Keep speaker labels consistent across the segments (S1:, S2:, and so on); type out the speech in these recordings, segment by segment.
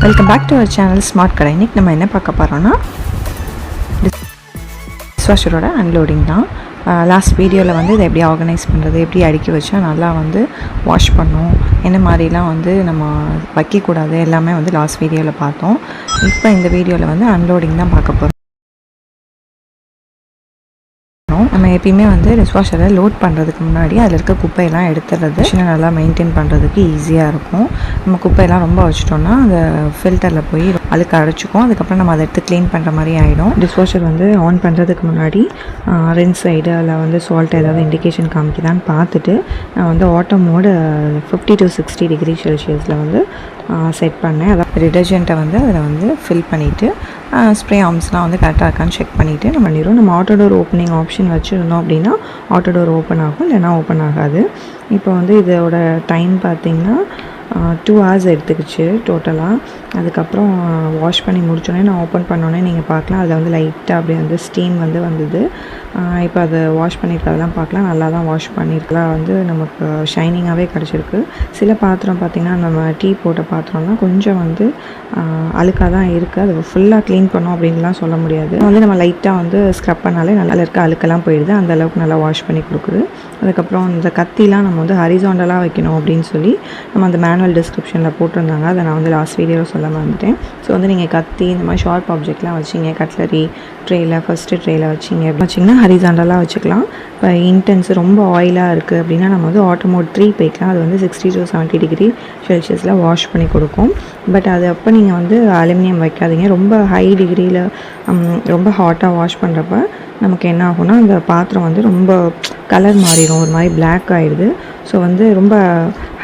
S1: Welcome back to our channel smart Kadai. இன்றைக்கி நம்ம என்ன பார்க்க போகிறோன்னா டிஷ்வாஷரோட அன்லோடிங் தான். லாஸ்ட் வீடியோவில் வந்து இதை எப்படி ஆர்கனைஸ் பண்ணுறது, எப்படி அடுக்கி வச்சா நல்லா வந்து வாஷ் பண்ணும், என்ன மாதிரிலாம் வந்து நம்ம வைக்கக்கூடாது எல்லாமே வந்து லாஸ்ட் வீடியோவில் பார்த்தோம். இப்போ இந்த வீடியோவில் வந்து அன்லோடிங் தான் பார்க்க போகிறோம். நம்ம எப்பயுமே வந்து டிஷ்வாஷரை லோட் பண்ணுறதுக்கு முன்னாடி அதில் இருக்க குப்பையெல்லாம் எடுத்துறது நல்லா மெயின்டைன் பண்ணுறதுக்கு ஈஸியாக இருக்கும். நம்ம குப்பையெல்லாம் ரொம்ப வச்சிட்டோம்னா அந்த ஃபில்டரில் போய் அழுக்கு அடைச்சிக்கும். அதுக்கப்புறம் நம்ம அதை எடுத்து க்ளீன் பண்ணுற மாதிரி ஆகிடும். டிஷ்வாஷர் வந்து ஆன் பண்ணுறதுக்கு முன்னாடி ரெண்ட் சைடு அதில் வந்து சால்ட் ஏதாவது இண்டிகேஷன் காமிக்குதான்னு பார்த்துட்டு நான் வந்து ஆட்டோ மோடு 50 to 60 டிகிரி செல்சியஸில் வந்து செட் பண்ணேன். அதாவது டிடர்ஜென்ட்டை வந்து அதில் வந்து ஃபில் பண்ணிவிட்டு ஸ்ப்ரே ஆர்ம்ஸ்லாம் வந்து கரெக்டாக இருக்கான்னு செக் பண்ணிவிட்டு நம்ம பண்ணிடுவோம். நம்ம ஆட்டோ டோர் ஓப்பனிங் ஆப்ஷன் வச்சுருந்தோம் அப்படின்னா ஆட்டோ டோர் ஓப்பன் ஆகும், இல்லைனா ஓப்பன் ஆகாது. இப்போ வந்து இதோட டைம் பார்த்திங்கன்னா 2 hours எடுத்துக்கிச்சு டோட்டலாக. அதுக்கப்புறம் வாஷ் பண்ணி முடிச்சோடனே நான் ஓப்பன் பண்ணோன்னே நீங்கள் பார்க்கலாம், அதில் வந்து லைட்டாக அப்படியே வந்து ஸ்டீம் வந்து வந்தது. இப்போ அதை வாஷ் பண்ணியிருக்கிறதெல்லாம் பார்க்கலாம், நல்லா தான் வாஷ் பண்ணியிருக்கலாம். வந்து நமக்கு ஷைனிங்காகவே கிடச்சிருக்கு. சில பாத்திரம் பார்த்திங்கன்னா நம்ம டீ போட்ட பாத்திரம்லாம் கொஞ்சம் வந்து அழுக்காக தான் இருக்குது. அதை ஃபுல்லாக க்ளீன் பண்ணோம் அப்படின்லாம் சொல்ல முடியாது. வந்து நம்ம லைட்டாக வந்து ஸ்க்ரப் பண்ணாலே நல்லா இருக்க அழுக்கெல்லாம் போயிடுது. அந்தளவுக்கு நல்லா வாஷ் பண்ணி கொடுக்குது. அதுக்கப்புறம் இந்த கத்திலாம் நம்ம வந்து ஹரிசாண்டலாக வைக்கணும் அப்படின்னு சொல்லி நம்ம அந்த மேனுவல் டிஸ்கிரிப்ஷனில் போட்டிருந்தாங்க. அதை நான் வந்து லாஸ்ட் வீடியோவில் சொல்ல வந்துட்டேன். ஸோ வந்து நீங்கள் கத்தி இந்த மாதிரி ஷார்ப் ஆப்ஜெக்ட்லாம் வச்சிங்க, கட்லரி ட்ரேயில் ஃபஸ்ட்டு ட்ரேயில் வச்சிங்க அப்படின்னு வச்சிங்கன்னா ஹரிசாண்டலாக வச்சுக்கலாம். இப்போ இன்டென்ஸ் ரொம்ப ஆயிலாக இருக்குது அப்படின்னா நம்ம வந்து ஆட்டோ மோட் 3 போய்க்கலாம். அது வந்து 60 to 70 டிகிரி செல்சியஸில் வாஷ் பண்ணி கொடுக்கும். பட் அது அப்போ நீங்கள் வந்து அலுமினியம் வைக்காதீங்க. ரொம்ப ஹை டிகிரியில் ரொம்ப ஹாட்டாக வாஷ் பண்ணுறப்ப நமக்கு என்ன ஆகும்னா அந்த பாத்திரம் வந்து ரொம்ப கலர் மாறிடும், ஒரு மாதிரி பிளாக் ஆகிடுது. ஸோ வந்து ரொம்ப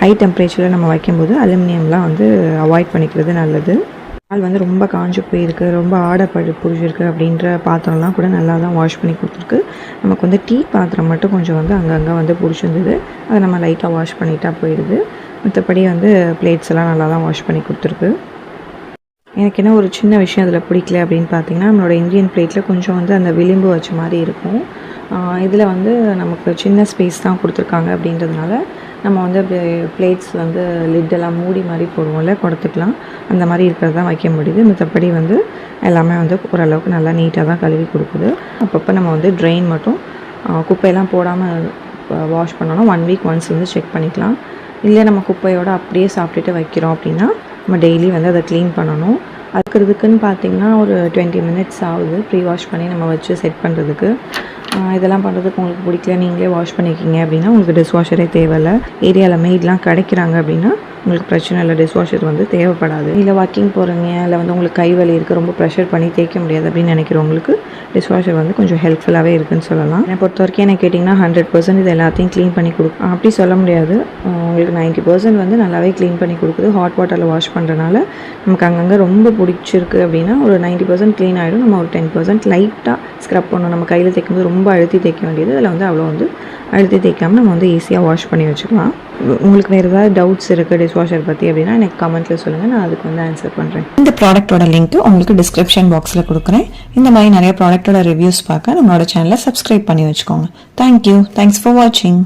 S1: ஹை டெம்பரேச்சரில் நம்ம வைக்கும்போது அலுமினியம்லாம் வந்து அவாய்ட் பண்ணிக்கிறது நல்லது. பால் வந்து ரொம்ப காஞ்சி போயிருக்கு, ரொம்ப ஆடப்பட்டு புரிஞ்சிருக்கு அப்படின்ற பாத்திரம்லாம் கூட நல்லா தான் வாஷ் பண்ணி கொடுத்துருக்கு. நமக்கு வந்து டீ பாத்திரம் மட்டும் கொஞ்சம் வந்து அங்கங்கே வந்து பிடிச்சிருந்தது. அதை நம்ம லைட்டாக வாஷ் பண்ணிட்டா போயிடுது. மற்றபடி வந்து பிளேட்ஸ் எல்லாம் நல்லா தான் வாஷ் பண்ணி கொடுத்துருக்கு. எனக்கு என்ன ஒரு சின்ன விஷயம் அதில் பிடிக்கல அப்படின்னு பார்த்தீங்கன்னா, நம்மளோட இந்தியன் பிளேட்டில் கொஞ்சம் வந்து அந்த விளிம்பு வச்ச மாதிரி இருக்கும். இதில் வந்து நமக்கு சின்ன ஸ்பேஸ் தான் கொடுத்துருக்காங்க அப்படின்றதுனால நம்ம வந்து பிளேட்ஸ் வந்து லிட்டெல்லாம் மூடி மாதிரி போடுவோம்ல குடத்துக்கலாம், அந்த மாதிரி இருக்கிறது தான் வைக்க முடியுது. மற்றபடி வந்து எல்லாமே வந்து ஓரளவுக்கு நல்லா நீட்டாக தான் கழுவி கொடுக்குது. அப்பப்போ நம்ம வந்து ட்ரெயின் மட்டும் குப்பையெல்லாம் போடாமல் வாஷ் பண்ணோன்னா 1 week ஒன்ஸ் வந்து செக் பண்ணிக்கலாம். இல்லை நம்ம குப்பையோடு அப்படியே சாப்பிட்டுட்டு வைக்கிறோம் அப்படின்னா நம்ம டெய்லி வந்து அதை க்ளீன் பண்ணணும். அதுக்குன்னு பார்த்திங்கன்னா ஒரு 20 minutes ஆகுது ப்ரீ வாஷ் பண்ணி நம்ம வச்சு செட் பண்ணுறதுக்கு. இதெல்லாம் பண்ணுறதுக்கு உங்களுக்கு பிடிக்கல, நீங்களே வாஷ் பண்ணிக்கிங்க அப்படின்னா உங்களுக்கு டிஷ்வாஷரே தேவையில்லை. ஏரியாவில் மெய்ட்லாம் கிடைக்கிறாங்க அப்படின்னா உங்களுக்கு பிரச்சனை இல்லை, டிஷ்வாஷர் வந்து தேவைப்படாது. இல்லை வாக்கிங் போகிறீங்க, இல்லை வந்து உங்களுக்கு கை வலி இருக்குது, ரொம்ப ப்ரெஷர் பண்ணி தேய்க்க முடியாது அப்படின்னு நினைக்கிறவங்களுக்கு டிஷ்வாஷர் வந்து கொஞ்சம் ஹெல்ப்ஃபுல்லாகவே இருக்குதுன்னு சொல்லலாம். என்னை பொறுத்த வரைக்கும் என்ன கேட்டிங்கன்னா 100% இது எல்லாத்தையும் க்ளீன் பண்ணி கொடுக்கும் அப்படி சொல்ல முடியாது. உங்களுக்கு 90% வந்து நல்லாவே க்ளீன் பண்ணி கொடுக்குது. ஹாட் வாட்டரில் வாஷ் பண்ணுறனால நமக்கு அங்கங்கே ரொம்ப பிடிச்சிருக்கு அப்படின்னா ஒரு 90% க்ளீன் ஆகிடும். நம்ம ஒரு 10% லைட்டாக ஸ்க்ரப் பண்ணணும். நம்ம கையில் தேய்க்கும்போது ரொம்ப அழுத்தி தேய்க்க வேண்டியது, அதில் வந்து அவ்வளோ வந்து அழுத்தி தேய்க்காமல் நம்ம வந்து ஈஸியாக வாஷ் பண்ணி வச்சுக்கலாம். உங்களுக்கு வேறு ஏதாவது டவுட்ஸ் இருக்குது டிஷ்வாஷர் பற்றி அப்படின்னா எனக்கு கமெண்ட்டில் சொல்லுங்கள், நான் அதுக்கு வந்து ஆன்சர் பண்ணுறேன். இந்த ப்ராடக்ட்டோட லிங்க் உங்களுக்கு டிஸ்கிரிப்ஷன் பாக்ஸில் கொடுக்குறேன். இந்த மாதிரி நிறைய ப்ராடக்ட்டோட ரிவ்யூஸ் பார்க்க நம்மளோட சேனலை சப்ஸ்கிரைப் பண்ணி வச்சுக்கோங்க. தேங்க்யூ. தேங்க்ஸ் ஃபார் வாட்சிங்.